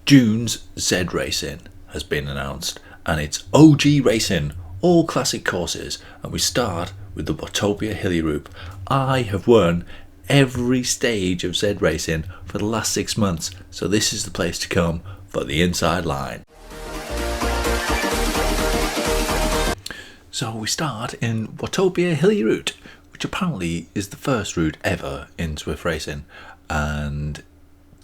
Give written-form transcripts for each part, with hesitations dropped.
June's Zracing has been announced, and it's OG racing, all classic courses, and we start with the Watopia Hilly route. I have won every stage of Zracing for the last 6 months, so this is the place to come for the inside line. So we start in Watopia Hilly route, which apparently is the first route ever in Zwift racing, and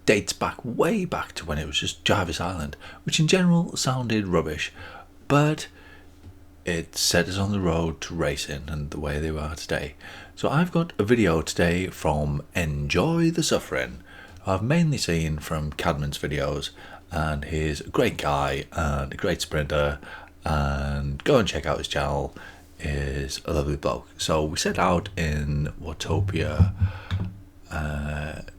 dates back way back to when it was just Jarvis Island, which in general sounded rubbish, but it set us on the road to racing and the way they are today. So I've got a video today from Enjoy the Suffering. I've mainly seen from Cadman's videos, and he's a great guy and a great sprinter, and go and check out his channel. Is a lovely bloke. So we set out in Watopia,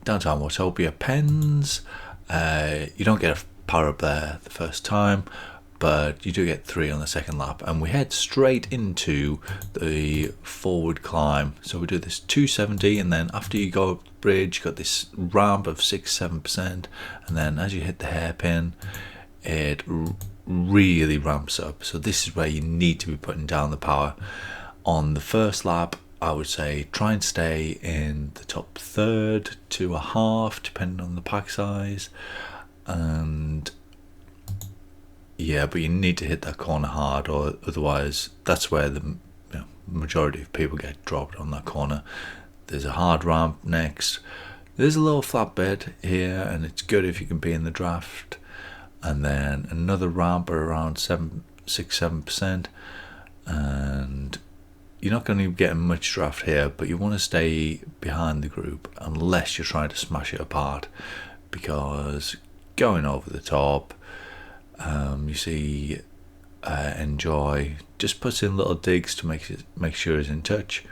downtown Watopia Pens. You don't get a power up there the first time, but you do get 3 on the second lap, and we head straight into the forward climb. So we do this 270, and then after you go up the bridge, you got this ramp of 6-7%, and then as you hit the hairpin, it really ramps up. So this is where you need to be putting down the power. On the first lap, I would say try and stay in the top third to a half, depending on the pack size. And yeah, but you need to hit that corner hard, or otherwise that's where the majority of people get dropped on that corner. There's a hard ramp next. There's a little flatbed here, and it's good if you can be in the draft. And then another ramp around 6-7%, and you're not going to be getting much draft here, but you want to stay behind the group unless you're trying to smash it apart, because going over the top, you see Enjoy just puts in little digs to make sure he's in touch.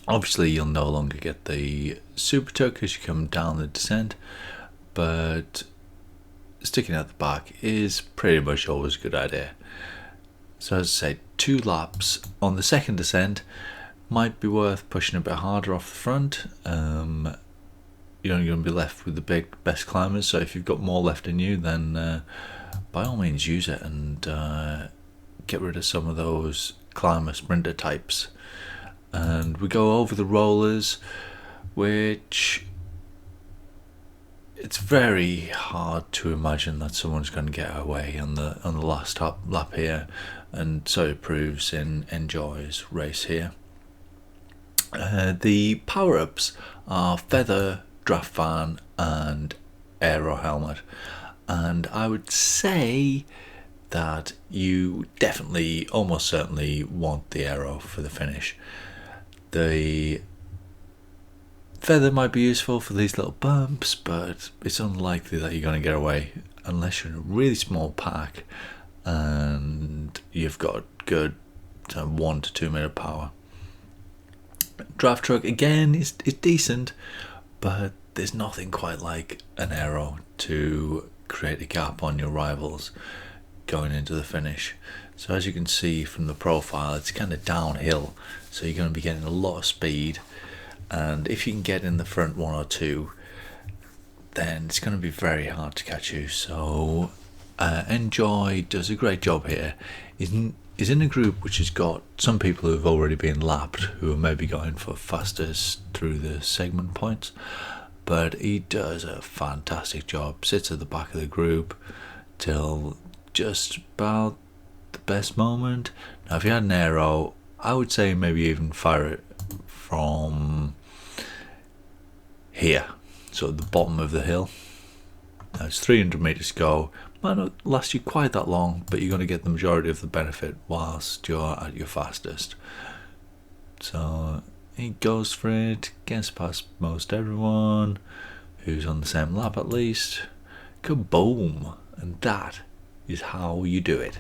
Obviously you'll no longer get the super tuck as you come down the descent, but sticking at the back is pretty much always a good idea. So as I say, 2 laps on the second descent might be worth pushing a bit harder off the front. You're only going to be left with the best climbers, so if you've got more left in you, then by all means use it and get rid of some of those climber sprinter types. And we go over the rollers, which it's very hard to imagine that someone's going to get away on the last lap here, and so it proves in Enjoy's race here. The power-ups are feather, draft fan and aero helmet, and I would say that you definitely, almost certainly, want the aero for the finish. The feather might be useful for these little bumps, but it's unlikely that you're going to get away unless you're in a really small pack and you've got good 1 to 2 minute power. Draft truck again is decent, but there's nothing quite like an aero to create a gap on your rivals going into the finish. So as you can see from the profile, it's kind of downhill, so you're going to be getting a lot of speed. And if you can get in the front 1 or 2, then it's going to be very hard to catch you. So Enjoy does a great job here. He's in a group which has got some people who have already been lapped, who are maybe going for fastest through the segment points, but he does a fantastic job. Sits at the back of the group till just about the best moment. Now if you had an aero, I would say maybe even fire it from here, so at the bottom of the hill. Now it's 300 meters to go. Might not last you quite that long, but you're going to get the majority of the benefit whilst you're at your fastest. So he goes for it, gets past most everyone who's on the same lap at least. Kaboom! And that is how you do it.